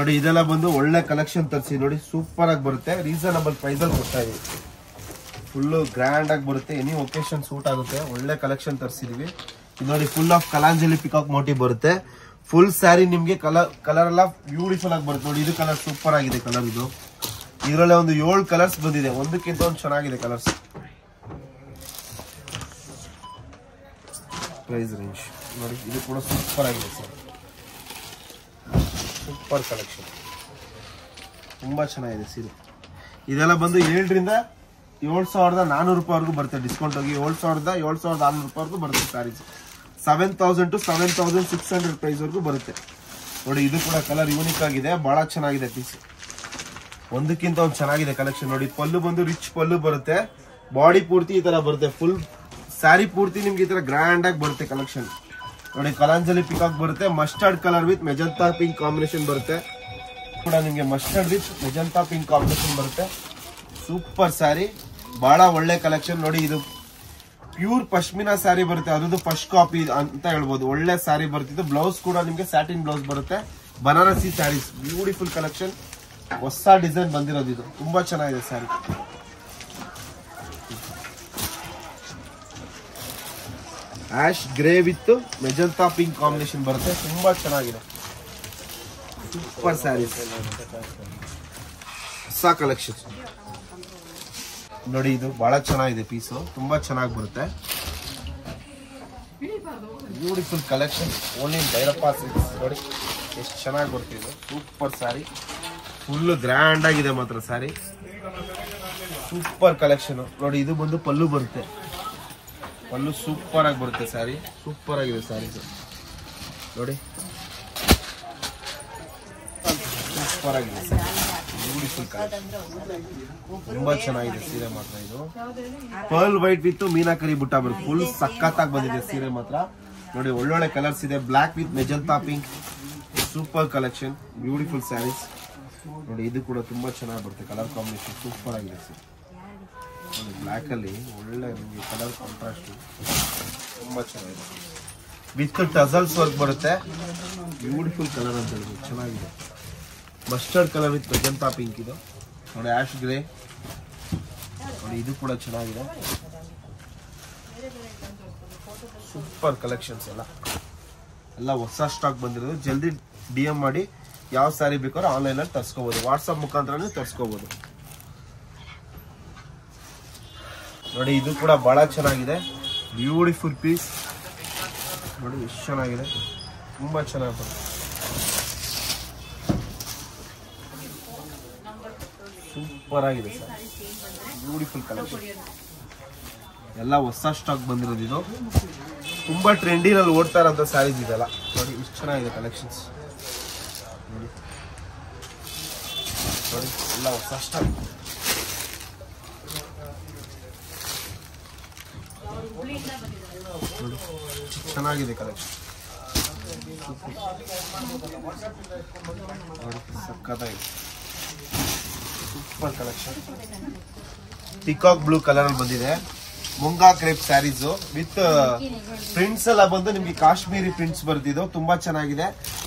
ನೋಡಿ ಇದೆಲ್ಲ ಬಂದು ಒಳ್ಳೆ ಕಲೆಕ್ಷನ್ ತರಿಸಿ ನೋಡಿ, ಸೂಪರ್ ಆಗಿ ಬರುತ್ತೆ. ರೀಸನಬಲ್ ಪ್ರೈಸ್ ಅಲ್ಲಿ ಕೊಡ್ತಾ ಇದೀವಿ. ಫುಲ್ ಗ್ರ್ಯಾಂಡ್ ಆಗಿ ಬರುತ್ತೆ, ಎನಿ ಒಕೇಶನ್ ಸೂಟ್ ಆಗುತ್ತೆ. ಒಳ್ಳೆ ಕಲೆಕ್ಷನ್ ತರಿಸಿದೀವಿ. ಇದು ನೋಡಿ full of Kalanjali peacock motive ಬರುತ್ತೆ. ಫುಲ್ ಸ್ಯಾರಿ ನಿಮ್ಗೆ ಕಲರ್ ಎಲ್ಲ ಬ್ಯೂಟಿಫುಲ್ ಆಗಿ ಬರುತ್ತೆ. ನೋಡಿ ಇದು ಕಲರ್ ಸೂಪರ್ ಆಗಿದೆ. ಕಲರ್ ಇದು ಇದರಲ್ಲೇ ಒಂದು 7 ಕಲರ್ಸ್ ಬಂದಿದೆ, ಒಂದಕ್ಕಿಂತ ಒಂದು ಚೆನ್ನಾಗಿದೆ ಕಲರ್ಸ್. ಪ್ರೈಸ್ ರೇಂಜ್ ನೋಡಿ, ಇದು ಕೂಡ ಸೂಪರ್ ಆಗಿದೆ ಸರ್. ಸೂಪರ್ ಕಲೆಕ್ಷನ್, ತುಂಬಾ ಚೆನ್ನಾಗಿದೆ ಸೀರೆ. ಇದೆಲ್ಲ ಬಂದು 7 ರಿಂದ 7,400 ರೂಪಾಯಿವರೆಗೂ ಬರುತ್ತೆ. ಡಿಸ್ಕೌಂಟ್ ಹೋಗಿ 7,600 ರೂಪಾಯಿವರೆಗೂ ಬರುತ್ತೆ ಸ್ಯಾರೀಸ್. 7,000 to 7,600 ಪ್ರೈಸ್ ವರೆಗೂ ಬರುತ್ತೆ. ನೋಡಿ ಇದು ಕೂಡ ಕಲರ್ ಯೂನಿಕ್ ಆಗಿದೆ, ಬಹಳ ಚೆನ್ನಾಗಿದೆ ಪೀಸ್. ಒಂದಕ್ಕಿಂತ ಒಂದು ಚೆನ್ನಾಗಿದೆ ಕಲೆಕ್ಷನ್. ನೋಡಿ ಪಲ್ಲು ಬಂದು ರಿಚ್ ಪಲ್ಲು ಬರುತ್ತೆ, ಬಾಡಿ ಪೂರ್ತಿ ಈ ತರ ಬರುತ್ತೆ. ಫುಲ್ ಸ್ಯಾರಿ ಪೂರ್ತಿ ನಿಮ್ಗೆ ಈ ತರ ಗ್ರ್ಯಾಂಡ್ ಆಗಿ ಬರುತ್ತೆ ಕಲೆಕ್ಷನ್. ನೋಡಿ ಕಲಾಂಜಲಿ ಪಿಕಾಕ್ ಬರುತ್ತೆ, mustard colour with magenta pink combination ಬರುತ್ತೆ. ಕೂಡ ನಿಮ್ಗೆ mustard with magenta pink combination ಬರುತ್ತೆ. ಸೂಪರ್ ಸ್ಯಾರಿ, ಬಹಳ ಒಳ್ಳೆ ಕಲೆಕ್ಷನ್. ನೋಡಿ ಇದು ಪ್ಯೂರ್ ಪಶ್ಮಿನಾ ಸ್ಯಾರಿ ಬರುತ್ತೆ, ಅದ್ರದ್ದು ಫಸ್ಟ್ ಕಾಪಿ ಅಂತ ಹೇಳ್ಬೋದು. ಒಳ್ಳೆ ಸ್ಯಾರಿ ಬರ್ತಿದ್ದು. ಬ್ಲೌಸ್ ಕೂಡ ನಿಮ್ಗೆ ಸ್ಯಾಟಿನ್ ಬ್ಲೌಸ್ ಬರುತ್ತೆ. Banarasi saris, beautiful collection. ಹೊಸ ಡಿಸೈನ್ ಬಂದಿರೋದು, ಇದು ತುಂಬಾ ಚೆನ್ನಾಗಿದೆ sari. Ash grey with magenta pink combination ಬರುತ್ತೆ, ತುಂಬಾ ಚೆನ್ನಾಗಿದೆ. ಸೂಪರ್ ಸ್ಯಾರೀಸ್, ಹೊಸ ಕಲೆಕ್ಷನ್. ನೋಡಿ ಇದು ಬಹಳ ಚೆನ್ನಾಗಿದೆ ಪೀಸು, ತುಂಬಾ ಚೆನ್ನಾಗಿ ಬರುತ್ತೆ. Beautiful collection, only Bhyrappa silks. ನೋಡಿ ಎಷ್ಟು ಚೆನ್ನಾಗಿ ಬರ್ತಿದೆ, ಸೂಪರ್ ಸ್ಯಾರಿ. ಫುಲ್ ಗ್ರ್ಯಾಂಡ್ ಆಗಿದೆ ಮಾತ್ರ ಸ್ಯಾರಿ, ಸೂಪರ್ ಕಲೆಕ್ಷನ್. ನೋಡಿ ಇದು ಬಂದು ಪಲ್ಲು ಬರುತ್ತೆ, ಪಲ್ಲು ಸೂಪರ್ ಆಗಿ ಬರುತ್ತೆ ಸ್ಯಾರಿ. ಸೂಪರ್ ಆಗಿದೆ ಸ್ಯಾರಿ ನೋಡಿ, ಸೂಪರ್ ಆಗಿದೆ ಬ್ಯೂಟಿಫುಲ್ ಕಲೆಕ್ಷನ್, ತುಂಬಾ ಚೆನ್ನಾಗಿದೆ ಸೀರೆ ಮಾತ್ರ. ಇದು ಪರ್ಲ್ ವೈಟ್ ವಿತ್ ಮೀನಾಕರಿ ಬುಟ್ಟ ಬರುತ್ತೆ, ಫುಲ್ ಸಖತ್ತಾಗಿ ಬಂದಿದೆ ಸೀರೆ ಮಾತ್ರ. ನೋಡಿ ಒಳ್ಳೊಳ್ಳೆ ಕಲರ್ಸ್ ಇದೆ, black with magenta pink, super collection, beautiful sarees. ನೋಡಿ ಇದು ಕೂಡ ತುಂಬಾ ಚೆನ್ನಾಗಿ ಬರುತ್ತೆ, ಕಲರ್ ಕಾಂಬಿನೇಷನ್ ಸೂಪರ್ ಆಗಿದೆ ಸರ್. ನೋಡಿ ಬ್ಲ್ಯಾಕ್ ಅಲ್ಲಿ ಒಳ್ಳೆ ನಿಮಗೆ ಕಲರ್ ಕಾಂಟ್ರಾಸ್ಟ್ ತುಂಬಾ ಚೆನ್ನಾಗಿದೆ. ವಿತ್ ಟಸಲ್ಸ್ ವರ್ಕ್ ಬರುತ್ತೆ, ಬ್ಯೂಟಿಫುಲ್ ಕಲರ್ ಅಂತ ಹೇಳ್ಬೋದು, ಚೆನ್ನಾಗಿದೆ. Mustard colour with magenta pink. ಇದು ನೋಡಿ ಆಶ್ ಗ್ರೇ. ನೋಡಿ ಇದು ಕೂಡ ಚೆನ್ನಾಗಿದೆ, ಸೂಪರ್ ಕಲೆಕ್ಷನ್ಸ್. ಎಲ್ಲ ಹೊಸ ಸ್ಟಾಕ್ ಬಂದಿರೋದು. ಜಲ್ದಿ DM ಮಾಡಿ, ಯಾವ ಸ್ಯಾರಿ ಬೇಕಾದ್ರೂ ಆನ್ಲೈನ್ ಅಲ್ಲಿ ತರ್ಸ್ಕೋಬಹುದು, ವಾಟ್ಸ್ಆಪ್ ಮುಖಾಂತರ ತರ್ಸ್ಕೋಬಹುದು. ನೋಡಿ ಇದು ಕೂಡ ಬಹಳ ಚೆನ್ನಾಗಿದೆ, ಬ್ಯೂಟಿಫುಲ್ ಪೀಸ್. ನೋಡಿ ಎಷ್ಟು ಚೆನ್ನಾಗಿದೆ, ತುಂಬಾ ಚೆನ್ನಾಗಿ ಬರುತ್ತೆ, ಸೂಪರ್ ಆಗಿದೆ ಸರ್. ಬ್ಯೂಟಿಫುಲ್ ಕಲೆಕ್ಷನ್, ಎಲ್ಲ ಹೊಸ ಸ್ಟಾಕ್ ಬಂದಿರೋದು. ಇದು ತುಂಬಾ ಟ್ರೆಂಡಿನಲ್ಲಿ ಓಡ್ತಾ ಇರೋಂಥ ಸ್ಯಾರೀಸ್ ಇದೆಲ್ಲ. ನೋಡಿ ಇಷ್ಟು ಚೆನ್ನಾಗಿದೆ ಕಲೆಕ್ಷನ್ಸ್. ನೋಡಿ ನೋಡಿ ಎಲ್ಲ ಹೊಸ ಸ್ಟಾಕ್. ನೋಡಿ ಚೆನ್ನಾಗಿದೆ ಕಲೆಕ್ಷನ್, ನೋಡಿ ಸಕ್ಕತ್ತಾಗಿದೆ, super collection. Peacock blue colour ಅಲ್ಲಿ ಬಂದಿದೆ, moonga crepe saris with prints ಎಲ್ಲ ಬಂದು ನಿಮ್ಗೆ ಕಾಶ್ಮೀರಿ ಪ್ರಿಂಟ್ಸ್ ಬರ್ತಿದ್ದು, ತುಂಬಾ ಚೆನ್ನಾಗಿದೆ.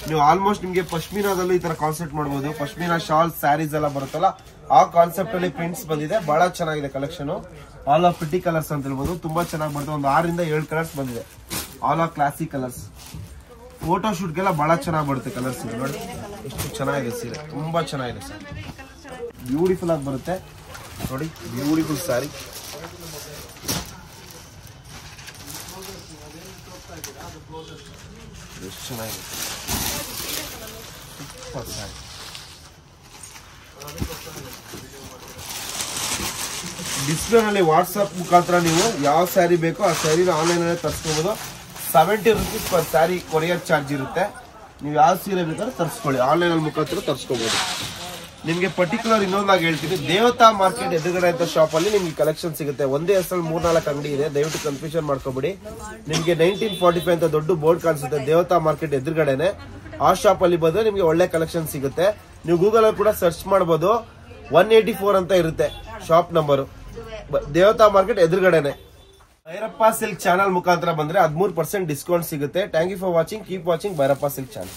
ನೀವು ಆಲ್ಮೋಸ್ಟ್ ನಿಮ್ಗೆ ಪಶ್ಮೀನಾದಲ್ಲೂ ಈ ತರ ಕಾನ್ಸೆಪ್ಟ್ ಮಾಡಬಹುದು. ಪಶ್ಮೀನಾ ಶಾಲ್ ಸ್ಯಾರೀಸ್ ಎಲ್ಲ ಬರುತ್ತಲ್ಲ, ಆ ಕಾನ್ಸೆಪ್ಟ್ ಅಲ್ಲಿ ಪ್ರಿಂಟ್ಸ್ ಬಂದಿದೆ, ಬಹಳ ಚೆನ್ನಾಗಿದೆ collection. All of pretty colours ಅಂತ ಹೇಳ್ಬೋದು, ತುಂಬಾ ಚೆನ್ನಾಗಿ ಬರುತ್ತೆ. ಒಂದು 6 ರಿಂದ 7 ಕಲರ್ಸ್ ಬಂದಿದೆ, all of classic colours. Photo ಶೂಟ್ಗೆಲ್ಲ ಬಹಳ ಚೆನ್ನಾಗಿ ಬರುತ್ತೆ ಕಲರ್ಸ್. ನೋಡಿ ಎಷ್ಟು ಚೆನ್ನಾಗಿದೆ ಸೀರೆ, ತುಂಬಾ ಚೆನ್ನಾಗಿದೆ ಸರ್, ಬ್ಯೂಟಿಫುಲ್ ಆಗಿ ಬರುತ್ತೆ. ನೋಡಿ ಬ್ಯೂಟಿಫುಲ್ ಸ್ಯಾರಿ, ಎಷ್ಟು ಚೆನ್ನಾಗಿದೆ, ಸೂಪರ್ ಸ್ಯಾರಿ. ಡಿಸ್ಪ್ಲೇ ನಲ್ಲಿ ವಾಟ್ಸ್ಆಪ್ ಮುಖಾಂತರ ನೀವು ಯಾವ ಸ್ಯಾರಿ ಬೇಕೋ ಆ ಸ್ಯಾರಿನ ಆನ್ಲೈನ್ ಅಲ್ಲಿ ತರಿಸ್ಕೋಬಹುದು. 70 rupees per sari courier charge ಇರುತ್ತೆ. ನೀವು ಯಾವ ಸೀರೆ ಬೇಕಾದ್ರೂ ತರಿಸ್ಕೊಳ್ಳಿ, ಆನ್ಲೈನ್ ಅಲ್ಲಿ ಮುಖಾಂತರ ತರಿಸ್ಕೋಬಹುದು. ನಿಮ್ಗೆ ಪರ್ಟಿಕ್ಯುಲರ್ ಇನ್ನೊಂದಾಗಿ ಹೇಳ್ತೀನಿ, ದೇವತಾ ಮಾರ್ಕೆಟ್ ಎದುರುಗಡೆ ಅಂತ ಶಾಪ್ ಅಲ್ಲಿ ನಿಮ್ಗೆ ಕಲೆಕ್ಷನ್ ಸಿಗುತ್ತೆ. ಒಂದೇ ಹೆಸರಲ್ಲಿ 3-4 ಅಂಗಡಿ ಇದೆ, ದಯವಿಟ್ಟು ಕನ್ಫ್ಯೂಷನ್ ಮಾಡ್ಕೋಬೇಡಿ. ನಿಮ್ಗೆ 1945 ಅಂತ ದೊಡ್ಡ ಬೋರ್ಡ್ ಕಾಣಿಸುತ್ತೆ, ದೇವತಾ ಮಾರ್ಕೆಟ್ ಎದುರುಗಡೆನೆ. ಆ ಶಾಪ್ ಅಲ್ಲಿ ಬಂದ್ರೆ ನಿಮ್ಗೆ ಒಳ್ಳೆ ಕಲೆಕ್ಷನ್ ಸಿಗುತ್ತೆ. ನೀವು ಗೂಗಲ್ ಅಲ್ಲಿ ಕೂಡ ಸರ್ಚ್ ಮಾಡಬಹುದು, 184 ಅಂತ ಇರುತ್ತೆ ಶಾಪ್ ನಂಬರ್, ದೇವತಾ ಮಾರ್ಕೆಟ್ ಎದುರುಗಡೆನೆ. ಭೈರಪ್ಪ ಸಿಲ್ಕ್ ಚಾನಲ್ ಮುಖಾಂತರ ಬಂದ್ರೆ 13% ಡಿಸ್ಕೌಂಟ್ ಸಿಗುತ್ತೆ. Thank you for watching, keep watching Bhairappa silk channel.